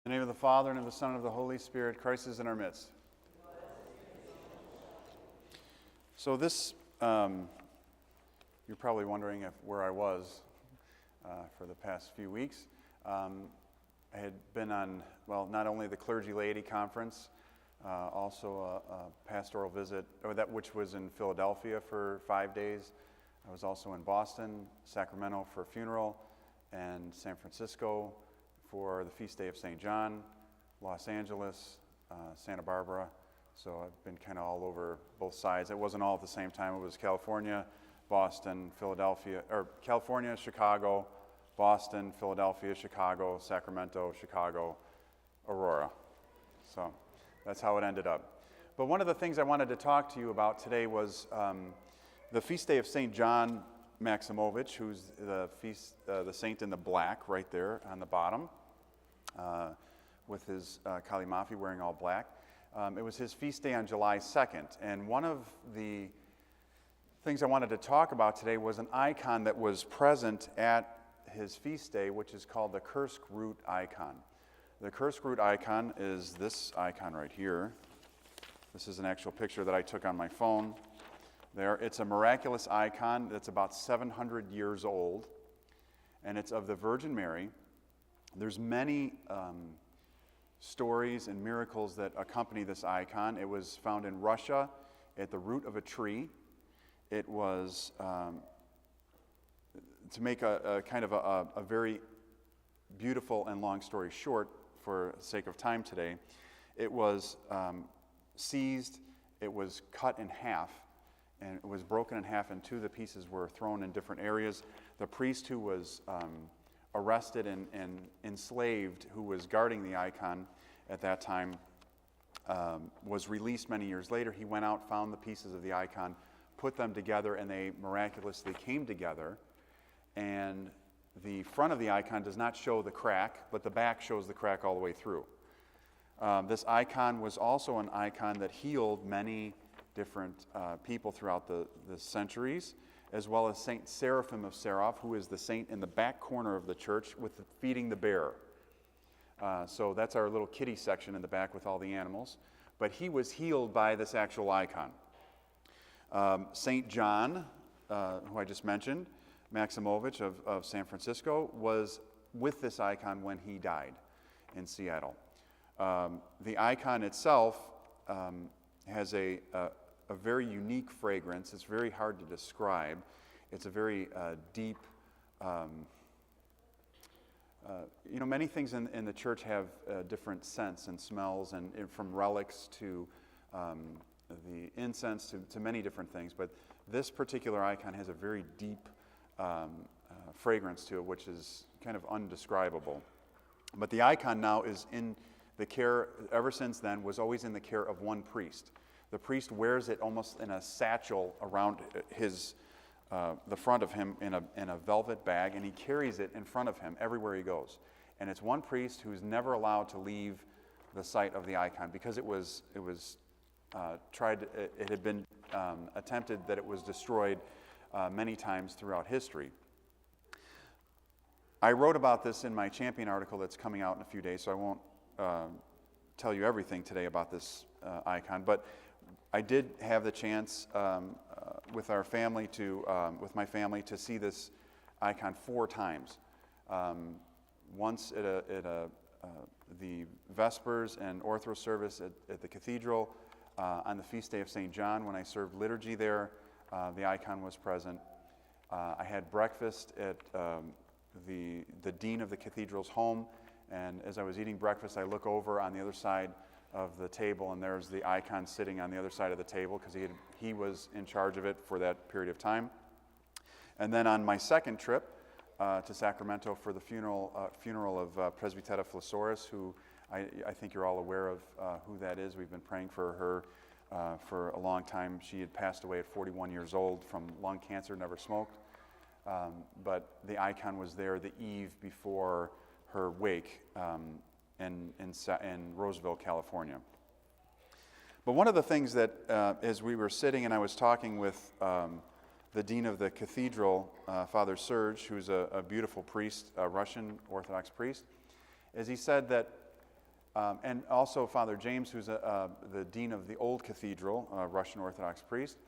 In the name of the Father, and of the Son, and of the Holy Spirit, Christ is in our midst. So this, you're probably wondering where I was for the past few weeks. I had been on, not only the Clergy Laity Conference, also a pastoral visit, which was in Philadelphia for 5 days. I was also in Boston, Sacramento for a funeral, and San Francisco for the feast day of St. John, Los Angeles, Santa Barbara. So I've been kind of all over both sides. It wasn't all at the same time. It was California, Boston, Philadelphia, or California, Chicago, Boston, Philadelphia, Chicago, Sacramento, Chicago, Aurora. So that's how it ended up. But one of the things I wanted to talk to you about today was the feast day of St. John Maximovich, who's the saint in the black right there on the bottom, with his Kalimafi wearing all black. It was his feast day on July 2nd, and one of the things I wanted to talk about today was an icon that was present at his feast day, which is called the Kursk root icon. The Kursk root icon is this icon right here. This is an actual picture that I took on my phone. There, it's a miraculous icon that's about 700 years old, and it's of the Virgin Mary. There's many stories and miracles that accompany this icon. It was found in Russia at the root of a tree. It was, to make a kind of a very beautiful and long story short, for sake of time today, it was seized, it was cut in half, and it was broken in half, and two of the pieces were thrown in different areas. The priest who was arrested and enslaved, who was guarding the icon at that time, was released many years later. He went out, found the pieces of the icon, put them together, and they miraculously came together. And the front of the icon does not show the crack, but the back shows the crack all the way through. This icon was also an icon that healed many different people throughout the centuries, as well as Saint Seraphim of Sarov, who is the saint in the back corner of the church with feeding the bear. So that's our little kiddie section in the back with all the animals. But he was healed by this actual icon. Saint John, who I just mentioned, Maximovich of San Francisco, was with this icon when he died in Seattle. The icon itself has a very unique fragrance. It's very hard to describe. It's a very deep, many things in the church have different scents and smells, and from relics to the incense to many different things. But this particular icon has a very deep fragrance to it, which is kind of undescribable. But the icon now is in the care, ever since then, was always in the care of one priest. The priest wears it almost in a satchel around the front of him in a velvet bag, and he carries it in front of him everywhere he goes. And it's one priest who's never allowed to leave the site of the icon because it had been attempted that it was destroyed many times throughout history. I wrote about this in my Champion article that's coming out in a few days, so I won't tell you everything today about this icon, but I did have the chance with my family to see this icon 4 times. Once at the Vespers and Orthros service at the cathedral on the feast day of St. John. When I served liturgy there, the icon was present. I had breakfast at the dean of the cathedral's home, and as I was eating breakfast, I look over on the other side of the table, and there's the icon sitting on the other side of the table because he was in charge of it for that period of time. And then on my second trip to Sacramento for the funeral of Presbytera Flassoris, who I think you're all aware of who that is. We've been praying for her for a long time. She had passed away at 41 years old from lung cancer, never smoked. But the icon was there the eve before her wake in Roseville, California. But one of the things that, as we were sitting and I was talking with the dean of the cathedral, Father Serge, who's a beautiful priest, a Russian Orthodox priest, is he said that and also Father James, who's the dean of the old cathedral, a Russian Orthodox priest.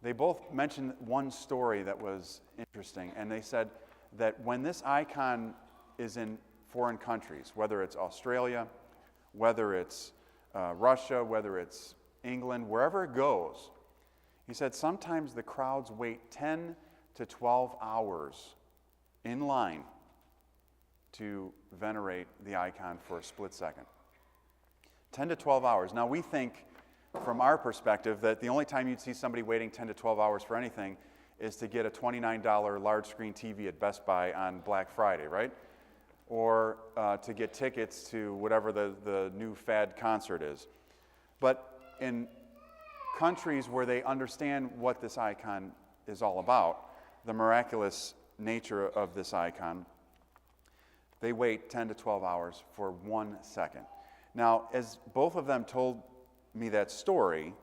They both mentioned one story that was interesting, and they said that when this icon is in foreign countries, whether it's Australia, whether it's Russia, whether it's England, wherever it goes, he said sometimes the crowds wait 10 to 12 hours in line to venerate the icon for a split second. 10 to 12 hours. Now we think, from our perspective, that the only time you'd see somebody waiting 10 to 12 hours for anything is to get a $29 large screen TV at Best Buy on Black Friday, right? Or to get tickets to whatever the new fad concert is. But in countries where they understand what this icon is all about, the miraculous nature of this icon, they wait 10 to 12 hours for 1 second. Now, as both of them told me that story,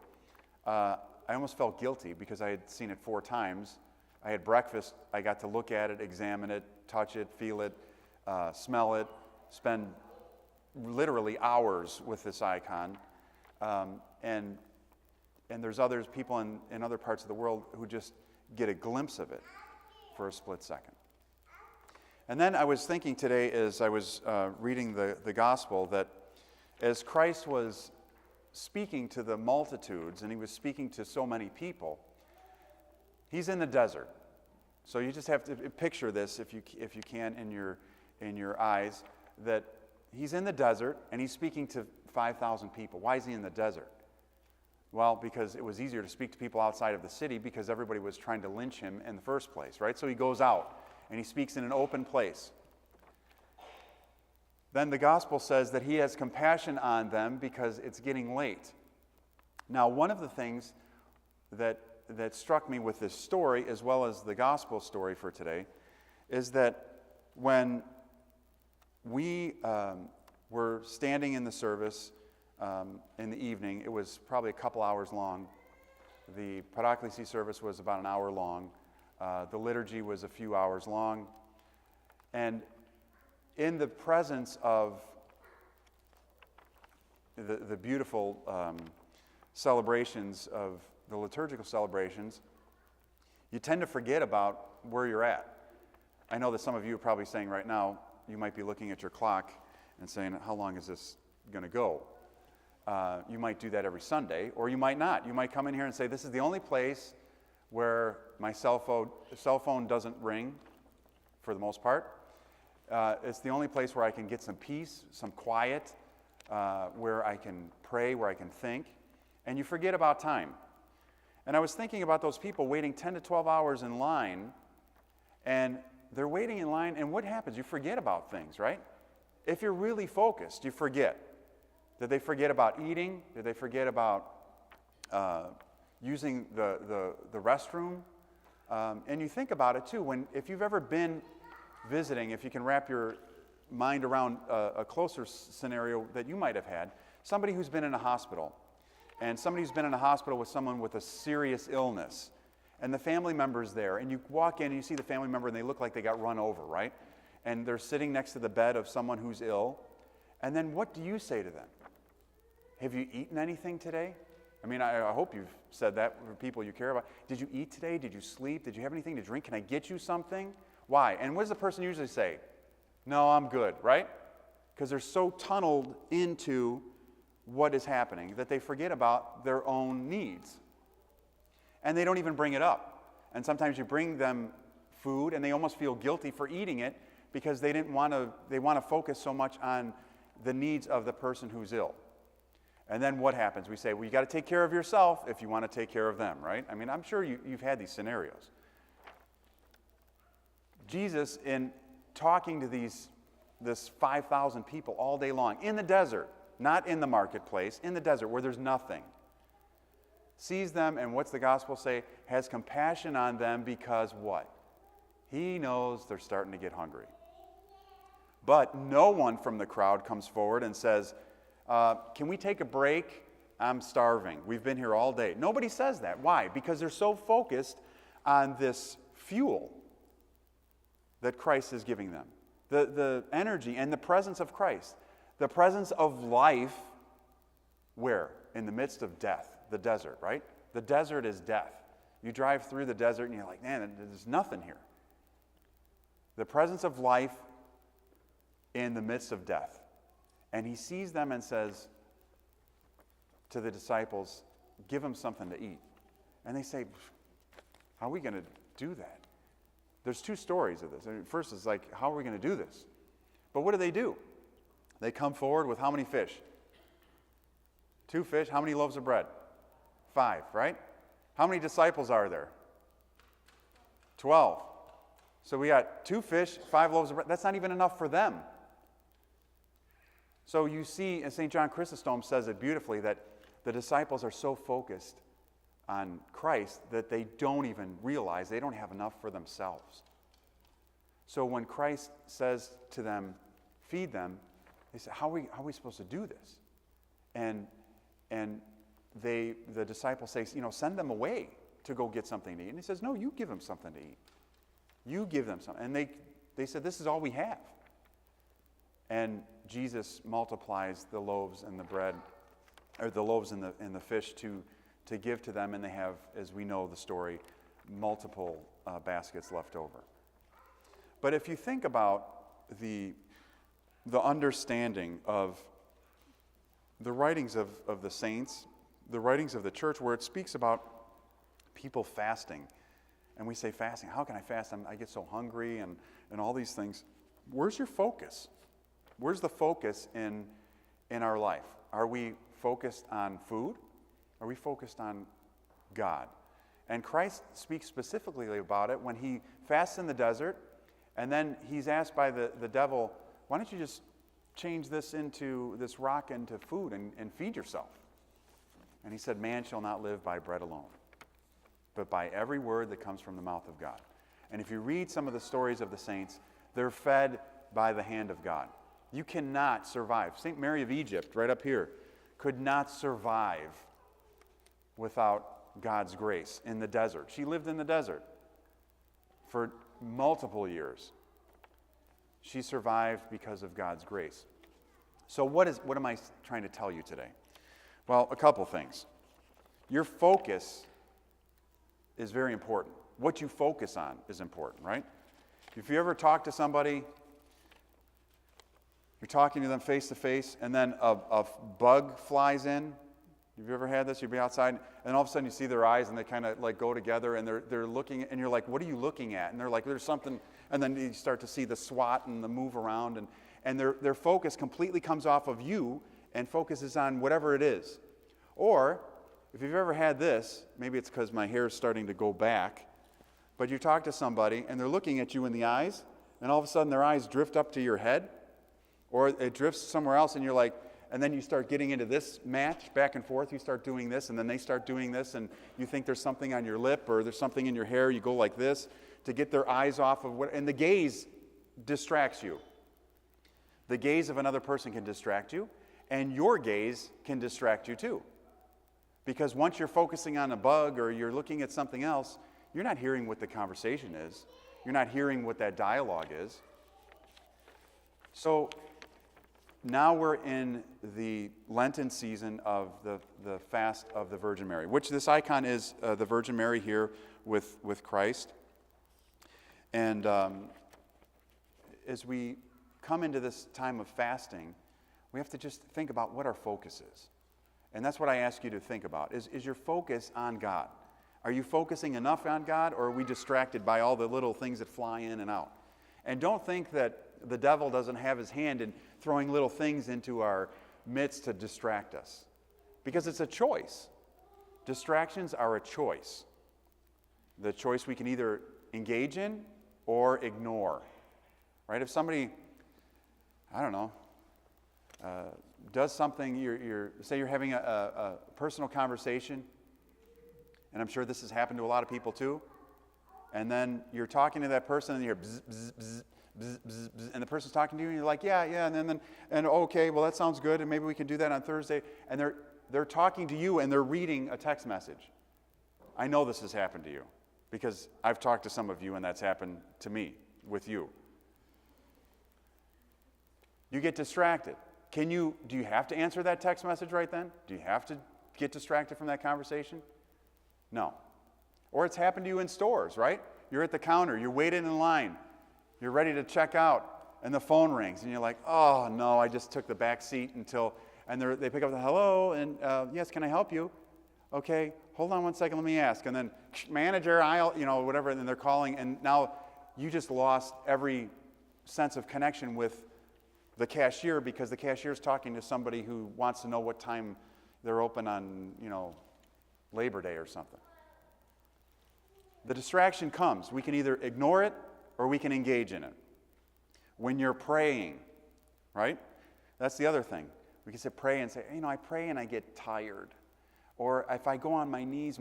I almost felt guilty because I had seen it 4 times. I had breakfast, I got to look at it, examine it, touch it, feel it, smell it, spend literally hours with this icon. And there's others, people in other parts of the world who just get a glimpse of it for a split second. And then I was thinking today as I was reading the gospel that as Christ was speaking to the multitudes, and he was speaking to so many people, he's in the desert. So you just have to picture this, if you can, in your eyes, that he's in the desert and he's speaking to 5,000 people. Why is he in the desert? Well, because it was easier to speak to people outside of the city because everybody was trying to lynch him in the first place, right? So he goes out and he speaks in an open place. Then the gospel says that he has compassion on them because it's getting late. Now, one of the things that struck me with this story, as well as the gospel story for today, is that when we were standing in the service in the evening, it was probably a couple hours long. The Paraclesi service was about an hour long. The liturgy was a few hours long. And in the presence of the beautiful celebrations of the liturgical celebrations, you tend to forget about where you're at. I know that some of you are probably saying right now, you might be looking at your clock and saying, how long is this going to go? You might do that every Sunday, or you might not. You might come in here and say, this is the only place where my cell phone doesn't ring, for the most part. It's the only place where I can get some peace, some quiet, where I can pray, where I can think, and you forget about time. And I was thinking about those people waiting 10 to 12 hours in line, and they're waiting in line, and what happens? You forget about things, right? If you're really focused, you forget. Did they forget about eating? Did they forget about using the restroom? And you think about it too, if you've ever been visiting, if you can wrap your mind around a closer scenario that you might have had, somebody who's been in a hospital, and somebody who's been in a hospital with someone with a serious illness, and the family member's there, and you walk in and you see the family member and they look like they got run over, right? And they're sitting next to the bed of someone who's ill, and then what do you say to them? Have you eaten anything today? I mean, I hope you've said that for people you care about. Did you eat today? Did you sleep? Did you have anything to drink? Can I get you something? Why? And what does the person usually say? No, I'm good, right? Because they're so tunneled into what is happening that they forget about their own needs. And they don't even bring it up. And sometimes you bring them food and they almost feel guilty for eating it because they want to focus so much on the needs of the person who's ill. And then what happens? We say, well, you got to take care of yourself if you want to take care of them, right? I mean, I'm sure you've had these scenarios. Jesus, in talking to this 5,000 people all day long, in the desert, not in the marketplace, in the desert where there's nothing, sees them, and what's the gospel say? Has compassion on them because what? He knows they're starting to get hungry. But no one from the crowd comes forward and says, can we take a break? I'm starving. We've been here all day. Nobody says that. Why? Because they're so focused on this fuel that Christ is giving them. The energy and the presence of Christ. The presence of life, where? In the midst of death, the desert, right? The desert is death. You drive through the desert and you're like, man, there's nothing here. The presence of life in the midst of death. And he sees them and says to the disciples, give them something to eat. And they say, how are we going to do that? There's two stories of this. First is like, how are we going to do this? But what do? They come forward with how many fish? 2 fish. How many loaves of bread? 5, right? How many disciples are there? 12. So we got 2 fish, 5 loaves of bread. That's not even enough for them. So you see, and St. John Chrysostom says it beautifully, that the disciples are so focused on Christ that they don't even realize they don't have enough for themselves. So when Christ says to them, feed them, they say, how are we supposed to do this? And the disciples say, send them away to go get something to eat. And he says, no, you give them something to eat. You give them something. And they said, this is all we have. And Jesus multiplies the loaves and the bread, or the loaves and the fish to give to them, and they have, as we know the story, multiple baskets left over. But if you think about the understanding of the writings of the saints, the writings of the church, where it speaks about people fasting, and we say fasting, how can I fast? I get so hungry and all these things. Where's your focus? Where's the focus in our life? Are we focused on food? Are we focused on God? And Christ speaks specifically about it when he fasts in the desert, and then he's asked by the devil, why don't you just change this rock into food and feed yourself? And he said, man shall not live by bread alone, but by every word that comes from the mouth of God. And if you read some of the stories of the saints, they're fed by the hand of God. You cannot survive. St. Mary of Egypt, right up here, could not survive without God's grace in the desert. She lived in the desert for multiple years. She survived because of God's grace. So what am I trying to tell you today? Well, a couple things. Your focus is very important. What you focus on is important, right? If you ever talk to somebody, you're talking to them face to face, and then a bug flies in. Have you ever had this? You'd be outside, and all of a sudden you see their eyes, and they kind of like go together, and they're looking, and you're like, what are you looking at? And they're like, there's something, and then you start to see the swat and the move around, and their focus completely comes off of you and focuses on whatever it is. Or, if you've ever had this, maybe it's because my hair is starting to go back, but you talk to somebody, and they're looking at you in the eyes, and all of a sudden their eyes drift up to your head, or it drifts somewhere else, and you're like, and then you start getting into this match, back and forth, you start doing this, and then they start doing this, and you think there's something on your lip, or there's something in your hair, you go like this, to get their eyes off of what, and the gaze distracts you. The gaze of another person can distract you, and your gaze can distract you too. Because once you're focusing on a bug, or you're looking at something else, you're not hearing what the conversation is. You're not hearing what that dialogue is. So now we're in the Lenten season of the fast of the Virgin Mary, which this icon is the Virgin Mary here with Christ. And as we come into this time of fasting, we have to just think about what our focus is. And that's what I ask you to think about. Is your focus on God? Are you focusing enough on God, or are we distracted by all the little things that fly in and out? And don't think that the devil doesn't have his hand in throwing little things into our midst to distract us. Because it's a choice. Distractions are a choice. The choice we can either engage in or ignore. Right? If somebody, I don't know, does something, say you're having a personal conversation, and I'm sure this has happened to a lot of people too, and then you're talking to that person and you hear bzz, bzz, bzz, bzz, bzz, bzz, and the person's talking to you and you're like, yeah, and okay, well that sounds good, and maybe we can do that on Thursday, and they're talking to you and they're reading a text message. I know this has happened to you because I've talked to some of you and that's happened to me with you. You get distracted. Do you have to answer that text message right then? Do you have to get distracted from that conversation? No. Or it's happened to you in stores, right? You're at the counter, you're waiting in line, you're ready to check out, and the phone rings, and you're like, oh no, I just took the back seat and they pick up the hello, and yes, can I help you? Okay, hold on one second, let me ask. And then, manager, whatever, and they're calling, and now you just lost every sense of connection with the cashier because the cashier's talking to somebody who wants to know what time they're open on, Labor Day or something. The distraction comes. We can either ignore it or we can engage in it. When you're praying, right? That's the other thing. We can pray and say, I pray and I get tired. Or if I go on my knees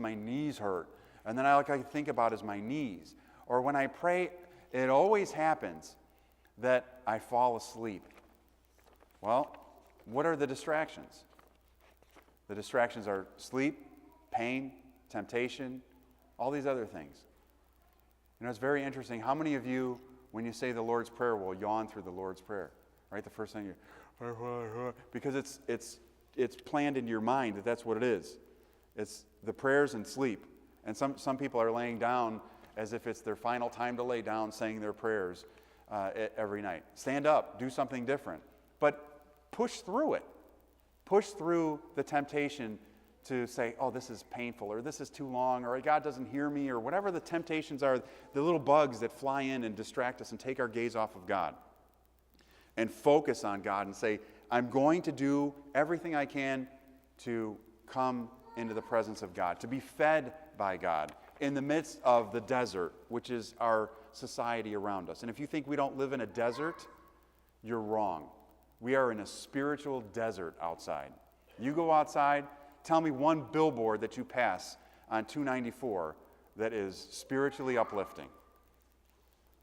hurt. And then all I can think about is my knees. Or when I pray, it always happens that I fall asleep. Well, what are the distractions? The distractions are sleep, pain, temptation, all these other things. It's very interesting. How many of you, when you say the Lord's Prayer, will yawn through the Lord's Prayer? Right? The first thing because it's planned in your mind that's what it is. It's the prayers and sleep. And some people are laying down as if it's their final time to lay down, saying their prayers every night. Stand up, do something different. But push through it. Push through the temptation to say, oh, this is painful, or this is too long, or God doesn't hear me, or whatever the temptations are, the little bugs that fly in and distract us and take our gaze off of God. And focus on God and say, I'm going to do everything I can to come into the presence of God, to be fed by God in the midst of the desert, which is our society around us. And if you think we don't live in a desert, you're wrong. We are in a spiritual desert outside. You go outside, tell me one billboard that you pass on 294 that is spiritually uplifting.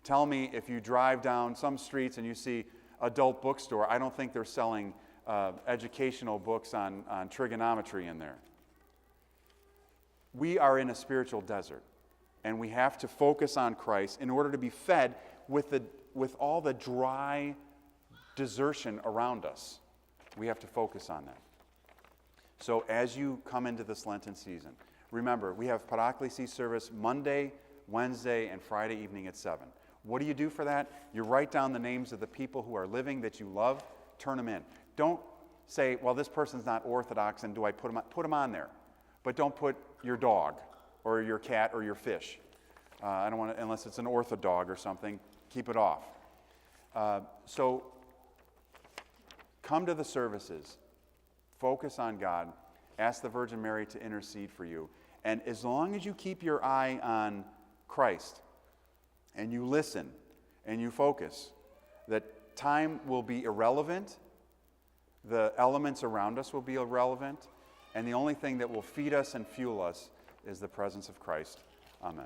Tell me if you drive down some streets and you see adult bookstore, I don't think they're selling educational books on trigonometry in there. We are in a spiritual desert, and we have to focus on Christ in order to be fed with all the dry desertion around us. We have to focus on that. So as you come into this Lenten season, remember, we have Paraklesis service Monday, Wednesday, and Friday evening at 7. What do you do for that? You write down the names of the people who are living that you love, turn them in. Don't say, well, this person's not Orthodox, and do I put them on there? But don't put your dog or your cat or your fish. I don't want to, unless it's an orthodog or something, keep it off. So come to the services, focus on God, ask the Virgin Mary to intercede for you. And as long as you keep your eye on Christ and you listen and you focus, that time will be irrelevant, the elements around us will be irrelevant, and the only thing that will feed us and fuel us is the presence of Christ. Amen.